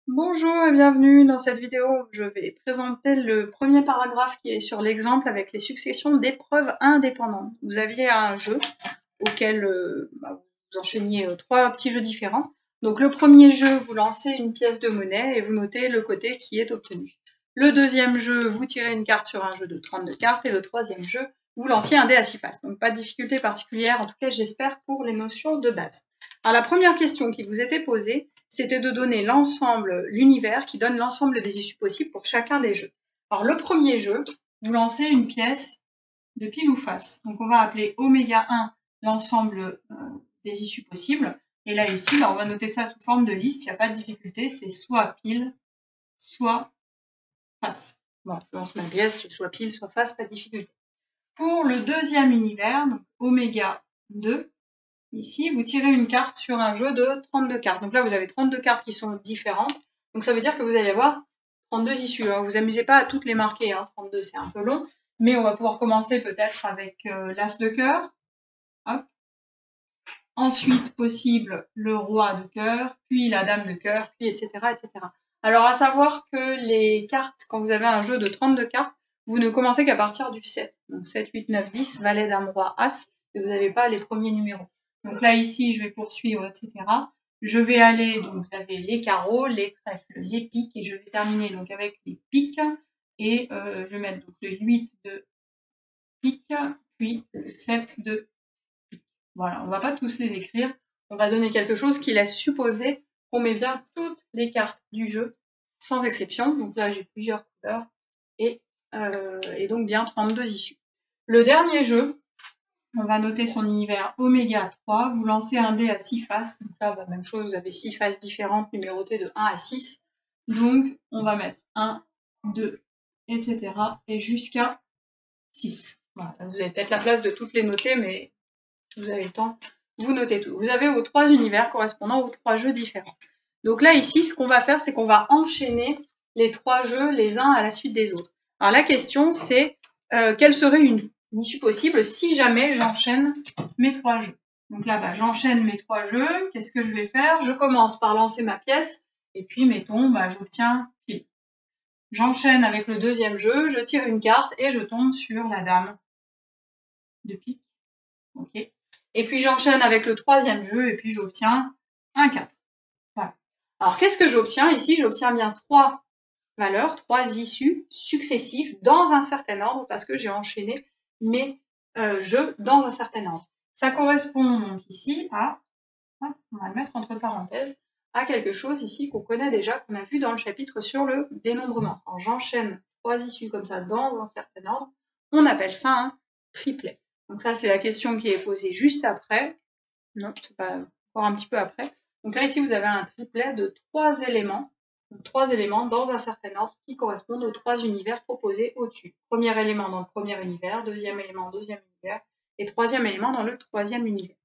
Bonjour et bienvenue. Dans cette vidéo, je vais présenter le premier paragraphe qui est sur l'exemple avec les successions d'épreuves indépendantes. Vous aviez un jeu auquel vous enchaîniez trois petits jeux différents. Donc le premier jeu, vous lancez une pièce de monnaie et vous notez le côté qui est obtenu. Le deuxième jeu, vous tirez une carte sur un jeu de 32 cartes et le troisième jeu, vous lanciez un dé à 6 faces. Donc pas de difficulté particulière, en tout cas j'espère pour les notions de base. Alors la première question qui vous était posée, c'était de donner l'ensemble, l'univers qui donne l'ensemble des issues possibles pour chacun des jeux. Alors le premier jeu, vous lancez une pièce de pile ou face. Donc on va appeler oméga 1 l'ensemble des issues possibles. Et là ici, on va noter ça sous forme de liste, il n'y a pas de difficulté, c'est soit pile, soit face. Bon, je lance ma pièce, soit pile, soit face, pas de difficulté. Pour le deuxième univers, donc oméga 2, ici, vous tirez une carte sur un jeu de 32 cartes. Donc là, vous avez 32 cartes qui sont différentes. Donc ça veut dire que vous allez avoir 32 issues. Alors, vous amusez pas à toutes les marquer, 32 c'est un peu long. Mais on va pouvoir commencer peut-être avec l'as de cœur. Hop. Ensuite, possible, le roi de cœur, puis la dame de cœur, puis etc., etc. Alors, à savoir que les cartes, quand vous avez un jeu de 32 cartes, vous ne commencez qu'à partir du 7. Donc 7, 8, 9, 10, valet, dame, roi, as, et vous n'avez pas les premiers numéros. Donc là, ici, je vais poursuivre, etc. Je vais aller, donc vous avez les carreaux, les trèfles, les piques, et je vais terminer donc avec les piques. Et je vais mettre donc le 8 de pique, puis le 7 de pique. Voilà, on va pas tous les écrire. On va donner quelque chose qui laisse supposer qu'on met bien toutes les cartes du jeu, sans exception. Donc là, j'ai plusieurs couleurs et donc bien 32 issues. Le dernier jeu, on va noter son univers oméga 3. Vous lancez un dé à 6 faces. Donc là, même chose, vous avez 6 faces différentes numérotées de 1 à 6. Donc, on va mettre 1, 2, etc. et jusqu'à 6. Voilà. Vous avez peut-être la place de toutes les noter, mais si vous avez le temps, vous notez tout. Vous avez vos 3 univers correspondant aux 3 jeux différents. Donc là, ici, ce qu'on va faire, c'est qu'on va enchaîner les 3 jeux les uns à la suite des autres. Alors la question, c'est quelle serait une issue possible si jamais j'enchaîne mes 3 jeux. Donc là, j'enchaîne mes 3 jeux. Qu'est-ce que je vais faire? Je commence par lancer ma pièce, et puis, mettons, j'obtiens pile. J'enchaîne avec le deuxième jeu, je tire une carte, et je tombe sur la dame de pique. Ok. Et puis j'enchaîne avec le troisième jeu, et puis j'obtiens un 4. Voilà. Alors qu'est-ce que j'obtiens ici? J'obtiens bien 3 valeurs, 3 issues successives dans un certain ordre, parce que j'ai enchaîné mes jeux dans un certain ordre. Ça correspond donc ici à, on va le mettre entre parenthèses, à quelque chose ici qu'on connaît déjà, qu'on a vu dans le chapitre sur le dénombrement. Quand j'enchaîne 3 issues comme ça dans un certain ordre, on appelle ça un triplet. Donc ça, c'est la question qui est posée juste après. Non, c'est pas encore un petit peu après. Donc là, ici, vous avez un triplet de 3 éléments. Donc 3 éléments dans un certain ordre qui correspondent aux 3 univers proposés au-dessus. Premier élément dans le premier univers, deuxième élément dans le deuxième univers, et troisième élément dans le troisième univers.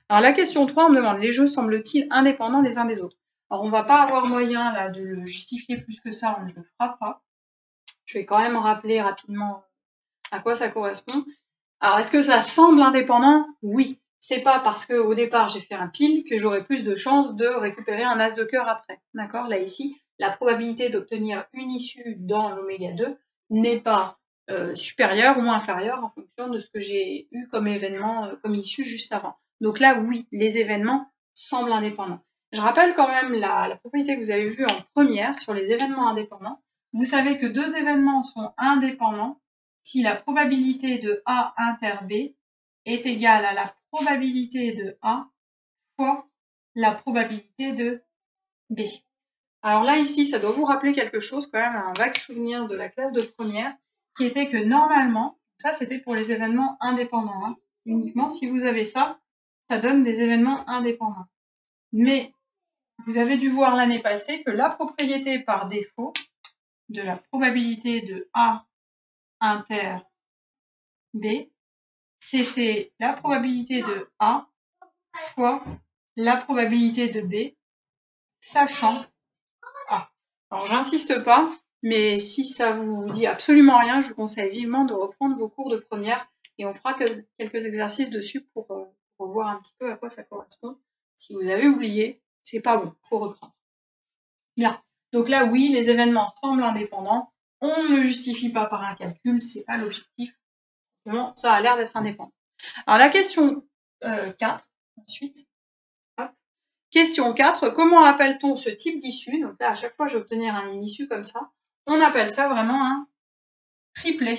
Alors la question 3, on me demande, les jeux semblent-ils indépendants les uns des autres? Alors on ne va pas avoir moyen là de le justifier plus que ça, on ne le fera pas. Je vais quand même rappeler rapidement à quoi ça correspond. Alors est-ce que ça semble indépendant? Oui. C'est pas parce qu'au départ j'ai fait un pile que j'aurai plus de chances de récupérer un as de cœur après. D'accord? Là ici, la probabilité d'obtenir une issue dans l'oméga 2 n'est pas supérieure ou inférieure en fonction de ce que j'ai eu comme événement, comme issue juste avant. Donc là, oui, les événements semblent indépendants. Je rappelle quand même la propriété que vous avez vue en première sur les événements indépendants. Vous savez que 2 événements sont indépendants si la probabilité de A inter B est égale à la probabilité de A fois la probabilité de B. Alors là, ici, ça doit vous rappeler quelque chose, quand même, un vague souvenir de la classe de première, qui était que normalement, ça c'était pour les événements indépendants, uniquement si vous avez ça, ça donne des événements indépendants. Mais vous avez dû voir l'année passée que la propriété par défaut de la probabilité de A inter B, c'était la probabilité de A fois la probabilité de B, sachant A. Alors j'insiste pas, mais si ça vous dit absolument rien, je vous conseille vivement de reprendre vos cours de première et on fera quelques exercices dessus pour voir un petit peu à quoi ça correspond. Si vous avez oublié, c'est pas bon, faut reprendre. Bien. Donc là, oui, les événements semblent indépendants. On ne justifie pas par un calcul, c'est pas l'objectif. Bon, ça a l'air d'être indépendant. Alors la question 4, ensuite. Hop. Question 4, comment appelle-t-on ce type d'issue? Donc là, à chaque fois, je vais obtenir une issue comme ça. On appelle ça vraiment un triplet.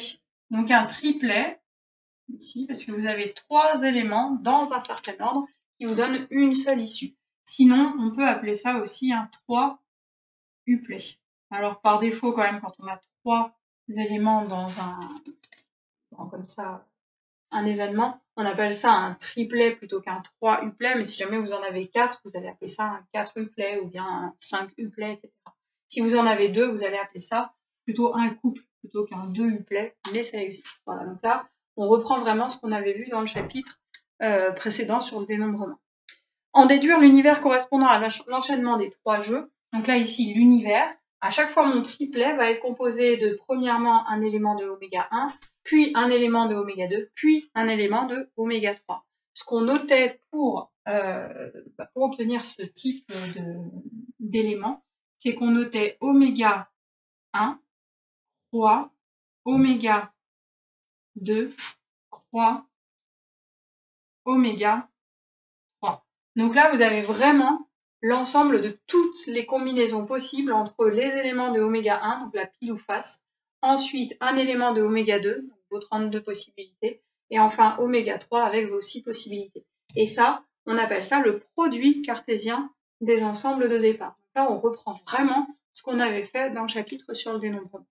Donc un triplet, ici, parce que vous avez 3 éléments dans un certain ordre qui vous donnent une seule issue. Sinon, on peut appeler ça aussi un 3-uplet. Alors par défaut, quand même, quand on a 3 éléments dans comme ça, un événement, on appelle ça un triplet plutôt qu'un 3-uplet, mais si jamais vous en avez 4, vous allez appeler ça un 4-uplet ou bien un 5-uplet, etc. Si vous en avez 2, vous allez appeler ça plutôt un couple plutôt qu'un 2-uplet, mais ça existe. Voilà, donc là, on reprend vraiment ce qu'on avait vu dans le chapitre précédent sur le dénombrement. En déduire l'univers correspondant à l'enchaînement des 3 jeux, donc là ici l'univers, à chaque fois mon triplet va être composé de premièrement un élément de oméga 1, puis un élément de oméga 2, puis un élément de oméga 3. Ce qu'on notait pour obtenir ce type d'élément, c'est qu'on notait oméga 1, croix, oméga 2, croix, oméga 3. Donc là, vous avez vraiment l'ensemble de toutes les combinaisons possibles entre les éléments de oméga 1, donc la pile ou face, ensuite un élément de oméga 2, donc vos 32 possibilités, et enfin oméga 3 avec vos 6 possibilités. Et ça, on appelle ça le produit cartésien des ensembles de départ. Donc là, on reprend vraiment ce qu'on avait fait dans le chapitre sur le dénombrement.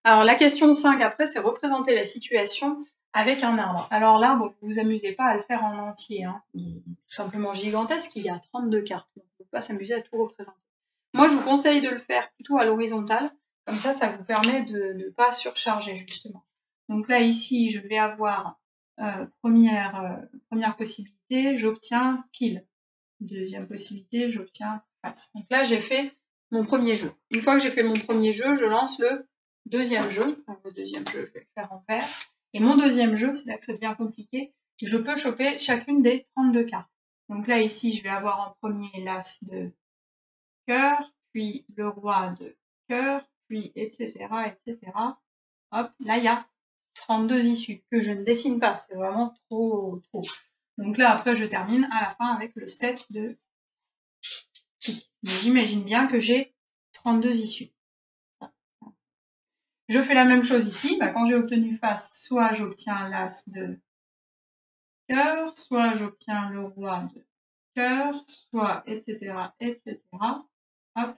Alors la question 5 après, c'est représenter la situation avec un arbre. Alors l'arbre, vous vous amusez pas à le faire en entier, hein. Il est tout simplement gigantesque, il y a 32 cartes, donc il ne faut pas s'amuser à tout représenter. Moi, je vous conseille de le faire plutôt à l'horizontale, comme ça vous permet de ne pas surcharger justement. Donc là, ici, je vais avoir première possibilité, j'obtiens pile. Deuxième possibilité, j'obtiens face. Donc là, j'ai fait mon premier jeu. Une fois que j'ai fait mon premier jeu, je lance le deuxième jeu. Donc le deuxième jeu, je vais le faire en vert. Et mon deuxième jeu, c'est là que ça devient compliqué, je peux choper chacune des 32 cartes. Donc là, ici, je vais avoir en premier l'as de cœur, puis le roi de cœur, puis etc., etc. Hop, là, il y a 32 issues que je ne dessine pas. C'est vraiment trop. Donc là, après, je termine à la fin avec le 7 de pique. J'imagine bien que j'ai 32 issues. Je fais la même chose ici. Quand j'ai obtenu face, soit j'obtiens l'as de cœur, soit j'obtiens le roi de cœur, soit etc., etc. Hop.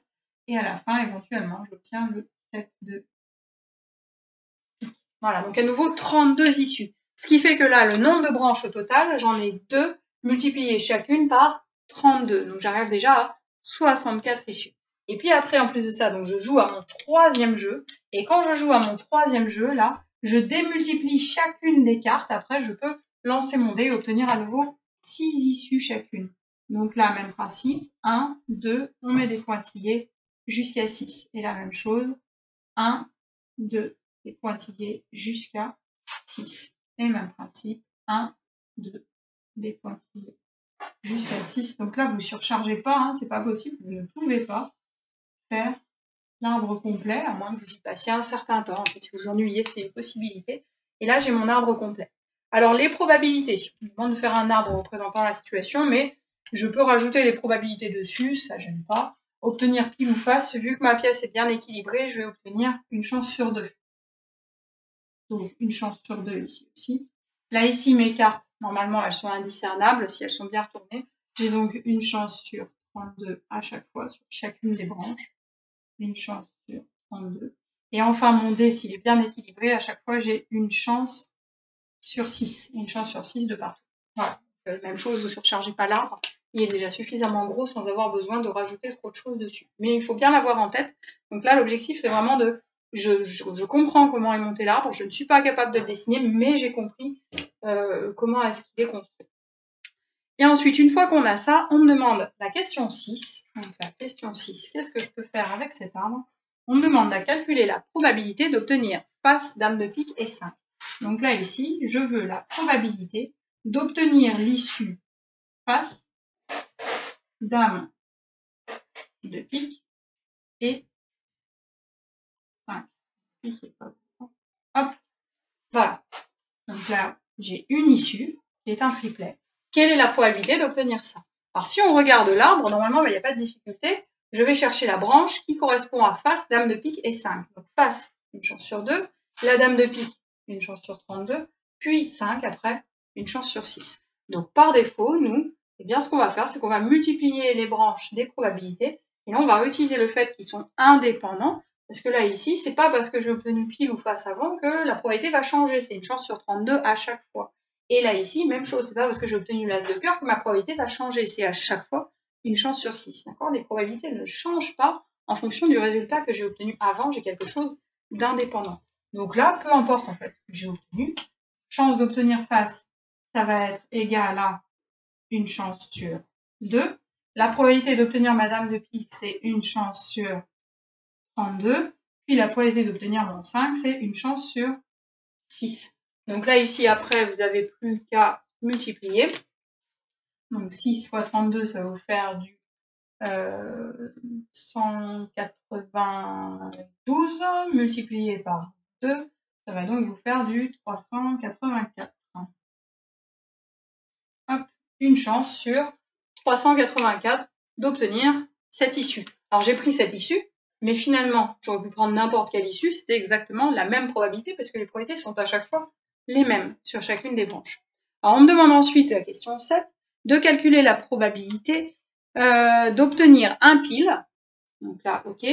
Et à la fin, éventuellement, j'obtiens le 7 de pique. Voilà, donc à nouveau 32 issues. Ce qui fait que là, le nombre de branches au total, j'en ai 2 multipliées chacune par 32. Donc j'arrive déjà à 64 issues. Et puis après, en plus de ça, donc je joue à mon troisième jeu. Et quand je joue à mon troisième jeu, là, je démultiplie chacune des cartes. Après, je peux lancer mon dé et obtenir à nouveau 6 issues chacune. Donc là, même principe. 1, 2, on met des pointillés jusqu'à 6. Et la même chose. 1, 2, des pointillés jusqu'à 6. Et même principe. 1, 2, des pointillés jusqu'à 6. Donc là, vous ne surchargez pas, hein, c'est pas possible, vous ne pouvez pas faire l'arbre complet, à moins que vous y passiez un certain temps. En fait, si vous vous ennuyez, c'est une possibilité. Et là, j'ai mon arbre complet. Alors, les probabilités, on me demande de faire un arbre représentant la situation, mais je peux rajouter les probabilités dessus, ça gêne pas. Obtenir pile ou face, vu que ma pièce est bien équilibrée, je vais obtenir une chance sur 2. Donc, une chance sur 2 ici aussi. Là, ici, mes cartes, normalement, elles sont indiscernables si elles sont bien retournées. J'ai donc une chance sur 32 à chaque fois sur chacune des branches. Une chance sur 32. Et enfin, mon dé, s'il est bien équilibré, à chaque fois, j'ai une chance sur 6. Une chance sur 6 de partout. Voilà. Même chose, vous ne surchargez pas l'arbre. Il est déjà suffisamment gros sans avoir besoin de rajouter trop de choses dessus. Mais il faut bien l'avoir en tête. Donc là, l'objectif, c'est vraiment de... Je comprends comment est monté l'arbre. Je ne suis pas capable de le dessiner, mais j'ai compris comment est-ce qu'il est construit. Et ensuite, une fois qu'on a ça, on me demande la question 6. Donc la question 6, qu'est-ce que je peux faire avec cet arbre? On me demande de calculer la probabilité d'obtenir face, dame de pique et 5. Donc là, ici, je veux la probabilité d'obtenir l'issue face, dame de pique et 5. Hop, voilà. Donc là, j'ai une issue qui est un triplet. Quelle est la probabilité d'obtenir ça? Alors si on regarde l'arbre, normalement, il n'y a pas de difficulté. Je vais chercher la branche qui correspond à face, dame de pique et 5. Donc face, une chance sur 2. La dame de pique, une chance sur 32. Puis 5 après, une chance sur 6. Donc par défaut, nous, eh bien, ce qu'on va faire, c'est qu'on va multiplier les branches des probabilités et on va utiliser le fait qu'ils sont indépendants. Parce que là, ici, c'est pas parce que j'ai obtenu pile ou face avant que la probabilité va changer. C'est une chance sur 32 à chaque fois. Et là, ici, même chose. C'est pas parce que j'ai obtenu l'as de cœur que ma probabilité va changer. C'est à chaque fois une chance sur 6. D'accord? Les probabilités ne changent pas en fonction du résultat que j'ai obtenu avant. J'ai quelque chose d'indépendant. Donc là, peu importe en fait ce que j'ai obtenu. Chance d'obtenir face, ça va être égal à une chance sur 2. La probabilité d'obtenir ma dame de pique, c'est une chance sur 32. Puis la probabilité d'obtenir mon 5, c'est une chance sur 6. Donc là, ici, après, vous n'avez plus qu'à multiplier. Donc 6 fois 32, ça va vous faire du 192 multiplié par 2. Ça va donc vous faire du 384. Hop, une chance sur 384 d'obtenir cette issue. Alors j'ai pris cette issue, mais finalement, j'aurais pu prendre n'importe quelle issue, c'était exactement la même probabilité, parce que les probabilités sont à chaque fois les mêmes sur chacune des branches. Alors on me demande ensuite, la question 7, de calculer la probabilité d'obtenir un pile, donc là, ok,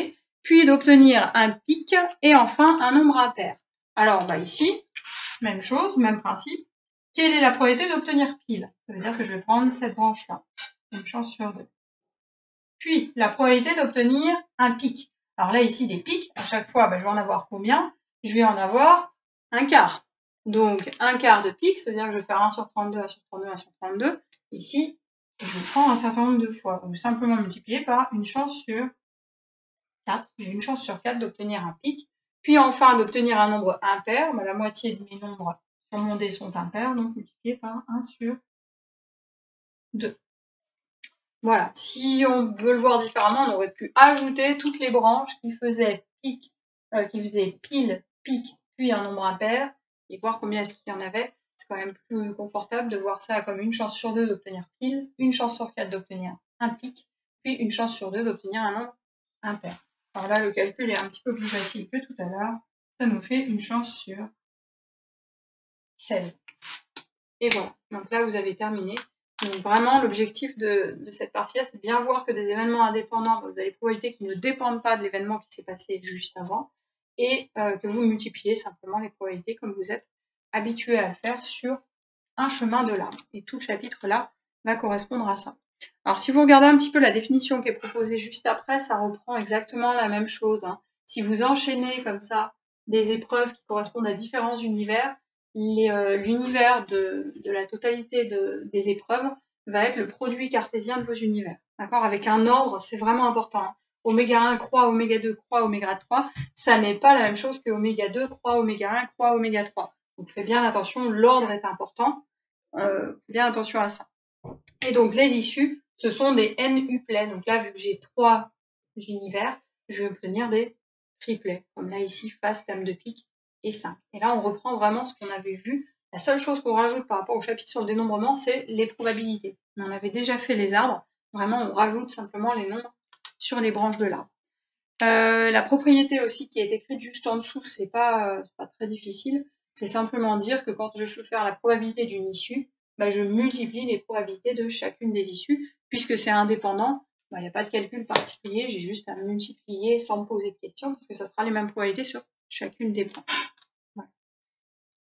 puis d'obtenir un pic, et enfin un nombre impair. Alors bah ici, même chose, même principe. Quelle est la probabilité d'obtenir pile? Ça veut dire que je vais prendre cette branche-là. Une chance sur 2. Puis, la probabilité d'obtenir un pic. Alors là, ici, des pics, à chaque fois, je vais en avoir combien? Je vais en avoir un quart. Donc, un quart de pic, ça veut dire que je vais faire 1 sur 32, 1 sur 32, 1 sur 32. Ici, je prends un certain nombre de fois. Donc, simplement multiplier par une chance sur 4. J'ai une chance sur 4 d'obtenir un pic. Puis, enfin, d'obtenir un nombre impair. La moitié de mes nombres sur mon dé sont impairs, donc multiplié par 1 sur 2. Voilà, si on veut le voir différemment, on aurait pu ajouter toutes les branches qui faisaient pic, pile, pic, puis un nombre impair, et voir combien est-ce qu'il y en avait. C'est quand même plus confortable de voir ça comme une chance sur 2 d'obtenir pile, une chance sur 4 d'obtenir un pic, puis une chance sur 2 d'obtenir un nombre impair. Alors là, le calcul est un petit peu plus facile que tout à l'heure. Ça nous fait une chance sur 16. Et voilà, donc là, vous avez terminé. Donc vraiment, l'objectif de cette partie-là, c'est de bien voir que des événements indépendants, vous avez des probabilités qui ne dépendent pas de l'événement qui s'est passé juste avant, et que vous multipliez simplement les probabilités comme vous êtes habitué à le faire sur un chemin de l'arbre. Et tout le chapitre-là va correspondre à ça. Alors si vous regardez un petit peu la définition qui est proposée juste après, ça reprend exactement la même chose. Hein. Si vous enchaînez comme ça des épreuves qui correspondent à différents univers, l'univers de la totalité des épreuves va être le produit cartésien de vos univers. D'accord? Avec un ordre, c'est vraiment important. Hein. Oméga 1 croix, Oméga 2 croix, Oméga 3, ça n'est pas la même chose que Oméga 2 croix, Oméga 1 croix, Oméga 3. Donc faites bien attention, l'ordre est important. Bien attention à ça. Et donc les issues, ce sont des NUplets. Donc là, vu que j'ai 3 univers, je vais obtenir des triplets. Comme là ici, face, dame de pique et 5. Et là, on reprend vraiment ce qu'on avait vu. La seule chose qu'on rajoute par rapport au chapitre sur le dénombrement, c'est les probabilités. Mais on avait déjà fait les arbres. Vraiment, on rajoute simplement les nombres sur les branches de l'arbre. La propriété aussi qui est écrite juste en dessous, c'est pas très difficile. C'est simplement dire que quand je veux faire la probabilité d'une issue, je multiplie les probabilités de chacune des issues. Puisque c'est indépendant, il n'y a pas de calcul particulier, j'ai juste à multiplier sans me poser de questions, parce que ça sera les mêmes probabilités sur chacune des branches.